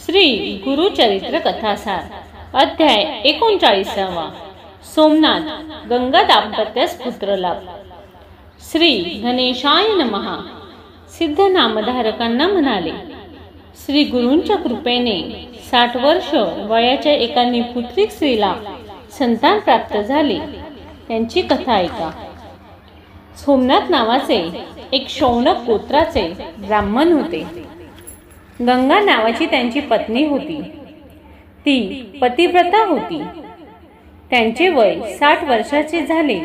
श्री गुरुचरित्र कथासार अध्याय 39. सोमनाथ गंगा दाम्पत्यास पुत्रलाभ. श्री गणेशाय नमः. सिद्ध नामधारकांना म्हणाले, श्री गुरूंच्या कृपेने 60 वर्ष वयाच्या एका निपुत्रिक स्त्रीला संतान प्राप्त झाले. त्यांची कथा ऐका. सोमनाथ नावाचे एक शौनक गोत्राचे ब्राह्मण होते. गंगा नावाची त्यांची पत्नी होती. ती पतिव्रता होती. त्यांचे वय 60 वर्षाचे झाले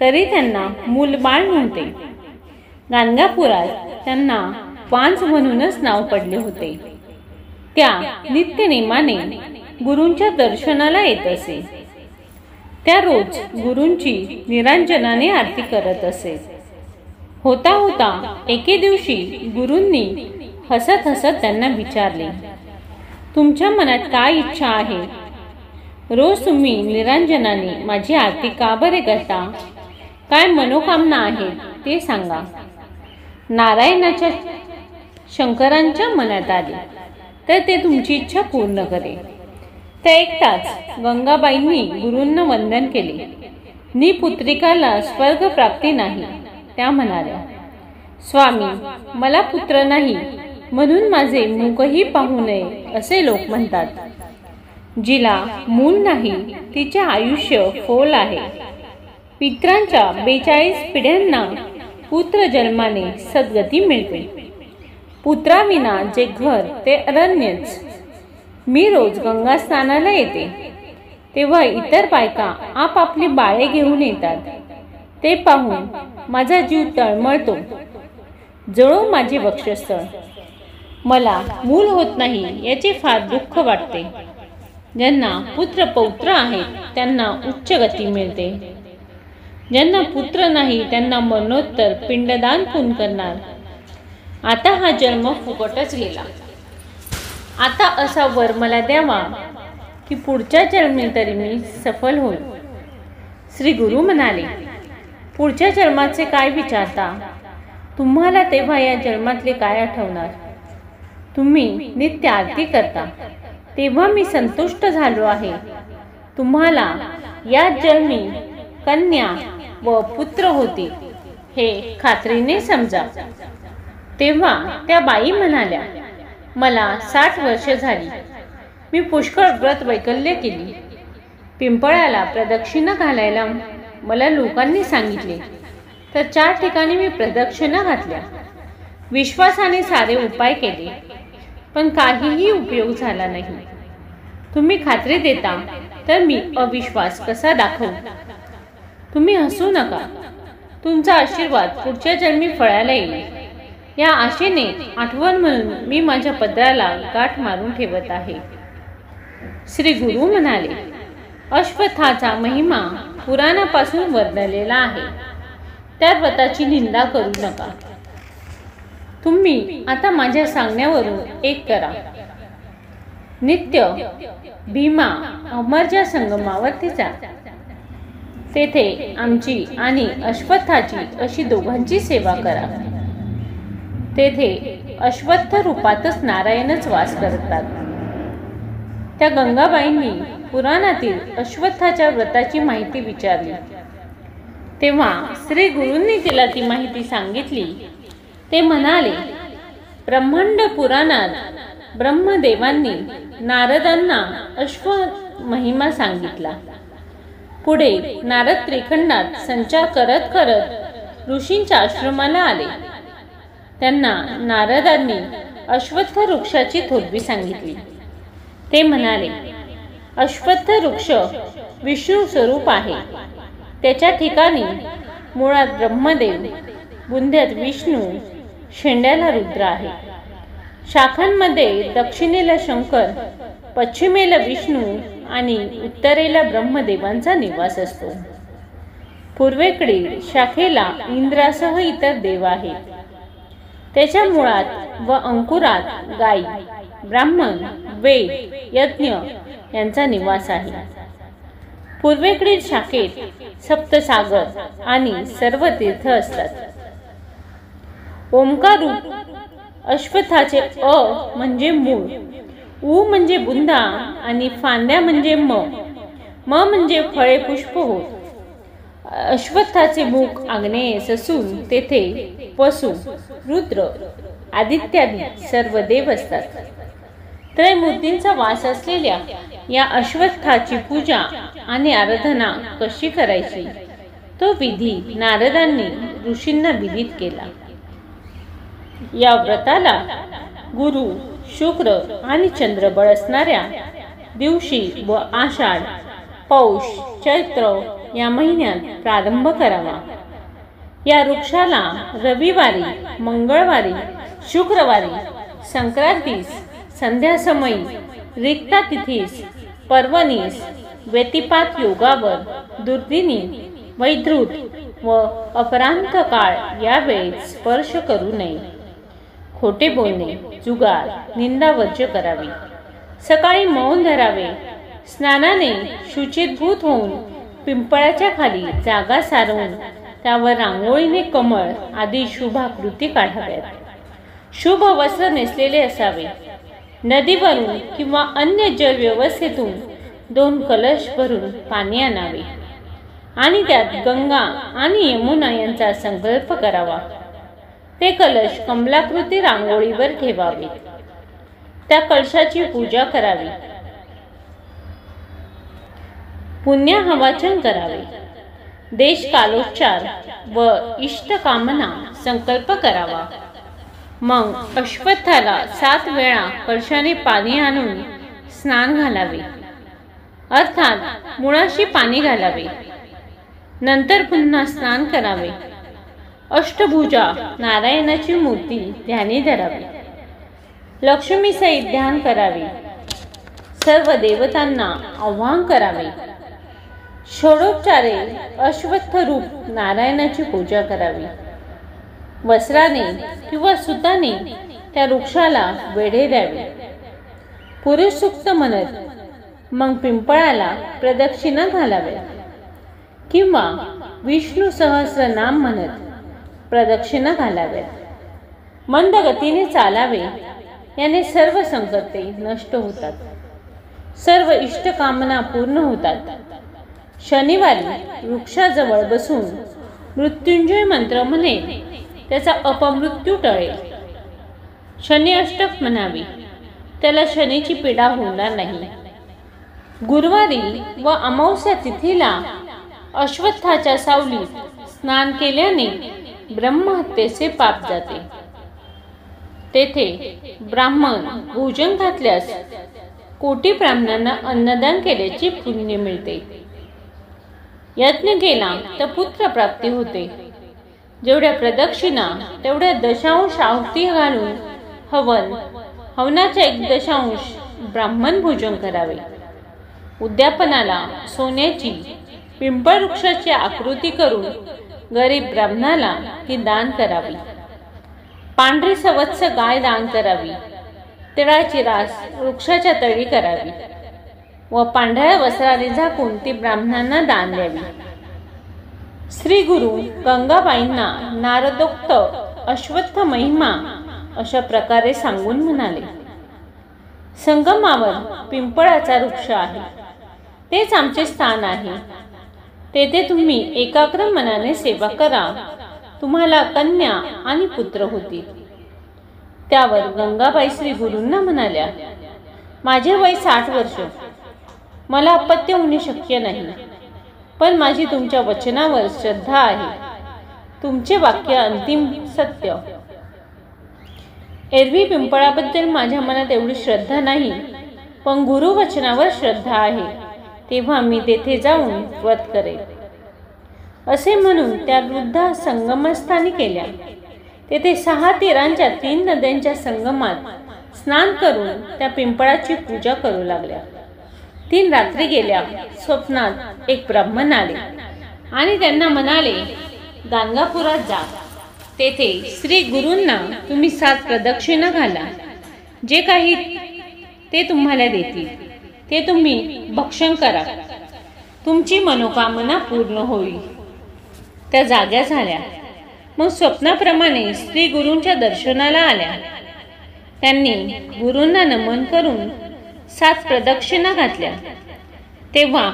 तरी त्यांना मूलबाळ नव्हते. गाणगापुरात त्यांना पांच म्हणूनच नाव पडले होते. त्या नित्यनेमाने गुरूंच्या दर्शनाला येत असे. त्या रोज गुरूंची निरांजनाने आरती करत असे. होता होता एके दिवशी गुरूंनी हसत हसत त्यांना विचारले, तुमच्या मनात काय इच्छा आहे? रोज तुम्ही निरांजनाने माझी आरती का बरे करता? काय मनोकामना आहे ते सांगा. नारायणाच्या शंकरांच्या मनात आले तर ते तुमची इच्छा पूर्ण करे. त्या ऐकताच गंगाबाईंनी गुरूंना वंदन केले. निपुत्रिकाला स्वर्ग प्राप्ती नाही. त्या म्हणाल्या, स्वामी, मला पुत्र नाही म्हणून माझे मुखही पाहू नये असे लोक म्हणतात. जिला मूल नाही तिचे आयुष्य फोल आहे. पित्रांच्या 42 पिढ्यांना पुत्र जन्माने सद्गती मिळते. पुत्राविना जे घर ते अरण्यच. मी रोज गंगा स्नानाला येते तेव्हा इतर बायका आपापली बाळे घेऊन येतात. ते पाहून माझा जीव तळमळतो. जळो माझे वक्षस्थळ. मला मूल होत नाही याचे फार दुःख वाटते. ज्यांना पुत्र पौत्र आहेत त्यांना उच्च गती मिळते. ज्यांना पुत्र नाही त्यांना मरणोत्तर पिंडदान कोण करणार? आता हा जन्म फुकटच गेला. आता असा वर मला द्यावा की पुढच्या जन्मी तरी मी सफल होईल. श्री गुरु म्हणाले, पुढच्या जन्माचे काय विचारता? तुम्हाला तेव्हा या जन्मातले काय आठवणार? तुम्ही नित्य आरती करता तेव्हा मी संतुष्ट झालो आहे. तुम्हाला या जन्मी कन्या व पुत्र होते हे खात्रीने समजा. तेव्हा त्या बाई म्हणाल्या, मला 60 वर्ष झाली. मी पुष्कळ व्रत वैकल्य केली. पिंपळाला प्रदक्षिणा घालायला मला लोकांनी सांगितले तर 4 ठिकाणी मी प्रदक्षिणा घातल्या. विश्वासाने सारे उपाय केले पण काहीही उपयोग झाला नाही. तुम्ही खात्री देता तर मी अविश्वास कसा दाखवू? तुम्ही हसू नका. तुमचा आशीर्वाद पुढच्या जन्मी फळायला येईल या आशेने आठवण म्हणून मी माझ्या पदराला गाठ मारून ठेवत आहे. श्री गुरु म्हणाले, अश्वत्थाचा महिमा पुराणापासून वर्णलेला आहे. त्या व्रताची निंदा करू नका. तुम्ही आता माझ्या सांगण्यावरून एक करा. नित्य भीमा अमरजा संगमावरती जा. तेथे आमची आणि अश्वत्थाची अशी दोघांची सेवा करा. तेथे अश्वत्थ रूपातच नारायणच वास करतात. त्या गंगाबाईंनी पुराणातील अश्वत्थाच्या व्रताची माहिती विचारली. तेव्हा श्री गुरूंनी तिला ती माहिती सांगितली. ते म्हणाले, ब्रह्मांड पुराणात ब्रह्मदेवांनी नारदांना अश्व महिमा सांगितला. पुढे नारद त्रिखंडात संचार करत करत ऋषींच्या आश्रमाला आले. त्यांना नारदांनी अश्वत्थ वृक्षाची थोरवी सांगितली. ते म्हणाले, अश्वत्थ वृक्ष विष्णू स्वरूप आहे. त्याच्या ठिकाणी मुळात ब्रह्मदेव, बुंध्यात विष्णू, शेंड्याला रुद्र आहे. शाखांमध्ये दक्षिणेला शंकर, पश्चिमेला विष्णू आणि उत्तरेला ब्रह्मदेवांचा निवास असतो. पूर्वेकडील शाखेला इंद्रासह इतर देव आहेत. त्याच्या मुळात व अंकुरात गायी, ब्राह्मण, वेद, यज्ञ यांचा निवास आहे. पूर्वेकडील शाखेत सप्तसागर आणि सर्व तीर्थ असतात. ओंकार रूप अश्वत्थाचे अ म्हणजे मूळ, उ म्हणजे बुंदा आणि फांद्या म्हणजे म म्हणजे फळे पुष्प होत. अश्वत्थाचे मुख आग्नेयेस असून तेथे वसु, रुद्र, आदित्यादी सर्व देव असतात. त्रयमूर्तींचा वास असलेल्या या अश्वत्थाची पूजा आणि आराधना कशी करायची तो विधी नारदांनी ऋषींना विदित केला. या व्रताला गुरु, शुक्र आणि चंद्र बळ असणाऱ्या दिवशी व आषाढ, पौष, चैत्र या महिन्यात प्रारंभ करावा. या वृक्षाला रविवारी, मंगळवारी, शुक्रवारी, संक्रांतीस, संध्यासमयी, रिक्ता तिथीस, पर्वणीस, व्यतिपात योगावर, दुर्दिनी, वैधृत व अपरांत काळ या वेळेत स्पर्श करू नये. खोटे बोलणे, जुगार, निंदा वर्ज्य करावी. सकाळी मौन धरावे. स्नानाने शुचितभूत होऊन पिंपळाच्या खाली जागा सारवून त्यावर रांगोळीने कमळ आदी शुभाकृती काढाव्यात. शुभ वस्त्र नेसलेले असावे. नदीवरून किंवा अन्य जल व्यवस्थेतून 2 कलश भरून पाणी आणावे आणि त्यात गंगा आणि यमुना यांचा संकल्प करावा. ते कलश कमलाकृती रांगोळीवर ठेवावे. त्या कलशाची पूजा करावी. पुण्याहवाचन करावे. देश कालोच्चार व इष्टकामना संकल्प करावा. मग अश्वत्थाला 7 वेळा कलशाने पाणी आणून स्नान घालावे, अर्थात मुळाशी पाणी घालावे. नंतर पुन्हा स्नान करावे. अष्टभुजा नारायणाची मूर्ती ध्यानी धरावी. लक्ष्मी सहित ध्यान करावे. सर्व देवतांना आवाहन करावे. षोडोपचारे अश्वत्थ रूप नारायणाची पूजा करावी. वस्त्राने किंवा सुताने त्या वृक्षाला वेढे द्यावे. पुरुष सूक्त म्हणत मग पिंपळाला प्रदक्षिणा घालावे किंवा विष्णू सहस्र नाम म्हणत प्रदक्षिणा घालाव्यात. मंद गतीने चालावे. याने सर्व संकटे नष्ट होतात. सर्व इष्टकामना पूर्ण होतात. शनिवारी वृक्षाजवळ बसून मृत्युंजय मंत्र म्हणे त्याचा अपमृत्यू टळेल. शनी अष्टक म्हणावी. त्याला शनीची पीडा होणार नाही. गुरुवारी व अमावस्या तिथीला अश्वत्थाच्या सावलीत स्नान केल्याने ब्रह्महत्येचे पाप जाते. तेथे ब्राह्मण भोजन घातल्यास कोटी ब्राह्मणांना अन्नदान केल्याचे पुण्य मिळते. यज्ञ केला तर पुत्र प्राप्ती होते. जेवढ्या प्रदक्षिणा तेवढ्या दशांश आहुती घालून हवनाच्या 1/10 ब्राह्मण भोजन करावे. उद्यापनाला सोन्याची पिंपळ वृक्षाची आकृती करून गरीब ब्राह्मणाला ती दान करावी. पांढरी सवत्स गाय दान करावी. तिळाची रास वृक्षाच्या तळी करावी व पांढऱ्या वस्त्राने झाकून ती ब्राह्मणांना दान द्यावी. श्री गुरु गंगाबाईंना नारदोक्त अश्वत्थ महिमा अशा प्रकारे सांगून म्हणाले, संगमावर पिंपळाचा वृक्ष आहे, तेच आमचे स्थान आहे. तेथे तुम्ही एकाग्र मनाने सेवा करा, तुम्हाला कन्या आणि पुत्र होतील. त्यावर गंगाबाई श्री गुरूंना म्हणाल्या, माझे वय 60 वर्ष, मला अपत्य होणे शक्य नाही, पण माझी तुमच्या वचनावर श्रद्धा आहे. तुमचे वाक्य अंतिम सत्य. एरवी पिंपळाबद्दल माझ्या मनात एवढी श्रद्धा नाही, पण गुरुवचनावर श्रद्धा आहे, तेव्हा मी तेथे जाऊन व्रत करेल. असे म्हणून त्या वृद्धा संगमस्थानी केल्या. तेथे 6 तीरांच्या 3 नद्यांच्या संगमात स्नान करून त्या पिंपळाची पूजा करू लागल्या. 3 रात्री गेल्या. स्वप्नात एक ब्राह्मण आले आणि त्यांना म्हणाले, गाणगापुरात जा. तेथे श्री गुरूंना तुम्ही 7 प्रदक्षिणा घाला. जे काही ते तुम्हाला देतील ते तुम्ही भक्षण करा. तुमची मनोकामना पूर्ण होईल. त्या जाग्या झाल्या. मग स्वप्नाप्रमाणे श्री गुरूंच्या दर्शनाला आल्या. त्यांनी गुरूंना नमन करून 7 प्रदक्षिणा घातल्या तेव्हा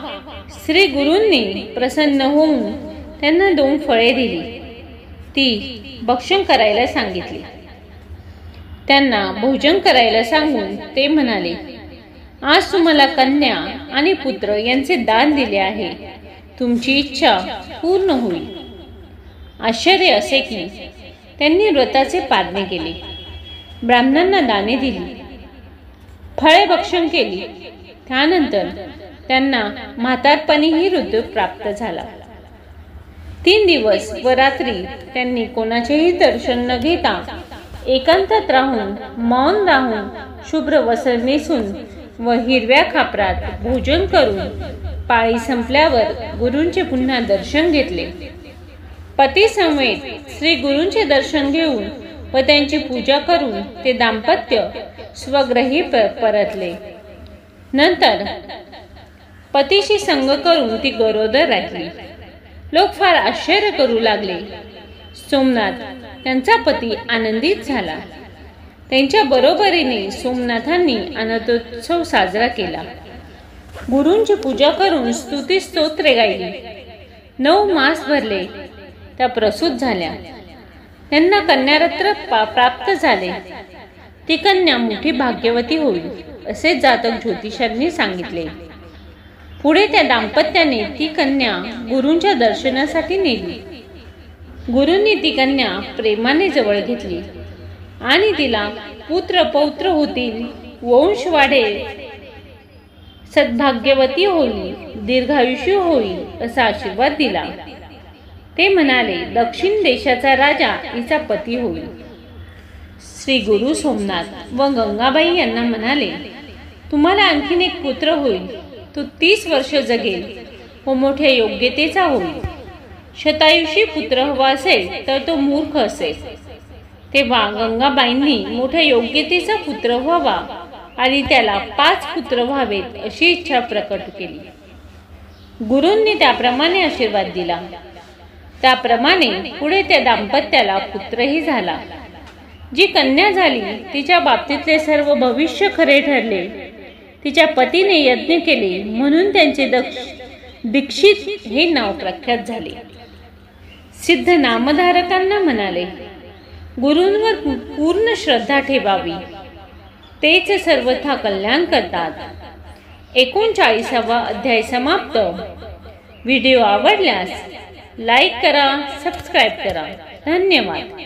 श्री गुरूंनी प्रसन्न होऊन त्यांना 2 फळे दिली, ती भक्षण करायला सांगितली. त्यांना भोजन करायला सांगून ते म्हणाले, आज तुम्हाला कन्या आणि पुत्र यांचे दान दिले आहे, तुमची इच्छा पूर्ण होईल. आश्चर्य असे की त्यांनी व्रताचे पाळणे केले, ब्राह्मणांना दाने दिली, फळे भक्षण केली. त्यानंतर त्यांना म्हातारपणीही ऋतू प्राप्त झाला. 3 दिवस व रात्री त्यांनी कोणाचेही दर्शन न घेता एकांतात राहून, मौन राहून, शुभ्र वस्त्र नेसून व हिरव्या खापरात भोजन करून पाळी संपल्यावर गुरूंचे पुन्हा दर्शन घेतले. पती समेत श्री गुरूंचे दर्शन घेऊन व त्यांची पूजा करून ते दाम्पत्य स्वगृही परतले. नंतर पतीशी संग करून ती गरोदर राहिली. लोक फार आश्चर्य करू लागले. सोमनाथ त्यांचा पती आनंदित झाला. त्यांच्या बरोबरीने सोमनाथांनी आनंदोत्सव साजरा केला. गुरूंची पूजा करून स्तुती स्तोत्रे गायली. 9 मास भरले त्या प्रसूत झाल्या. त्यांना कन्यारत्न प्राप्त झाले. ती कन्या मोठी भाग्यवती होईल असे जातक ज्योतिषांनी सांगितले. पुढे त्या दाम्पत्याने ती कन्या गुरूंच्या दर्शनासाठी नेली. गुरूंनी ती कन्या प्रेमाने जवळ घेतली आणि तिला पुत्र पौत्र होतील, वंश वाढेल, सद्भाग्यवती होईल, दीर्घायुष्य होईल असा आशीर्वाद दिला. ते म्हणाले, दक्षिण देशाचा राजा हिचा पती होईल. श्री गुरु सोमनाथ व गंगाबाई यांना म्हणाले, तुम्हाला आणखीन एक पुत्र होईल. तो 30 वर्ष जगेल व मोठ्या योग्यतेचा होईल. शतायुषी पुत्र हवा असेल तर तो मूर्ख असेल. तेव्हा गंगाबाईंनी मोठ्या योग्यतेचा पुत्र व्हावा आणि त्याला 5 पुत्र व्हावेत अशी इच्छा प्रकट केली. गुरूंनी त्याप्रमाणे आशीर्वाद दिला. त्याप्रमाणे पुढे त्या दाम्पत्याला पुत्रही झाला. जी कन्या झाली तिच्या बाबतीतले सर्व भविष्य खरे ठरले. तिच्या पतीने यज्ञ केले म्हणून त्यांचे दीक्षित हे नाव प्रख्यात झाले. सिद्ध नामधारकांना म्हणाले, गुरूंवर पूर्ण श्रद्धा ठेवावी, तेच सर्वथा कल्याण करतात. 39वा अध्याय समाप्त. व्हिडिओ आवडल्यास लाईक करा, सबस्क्राईब करा. धन्यवाद.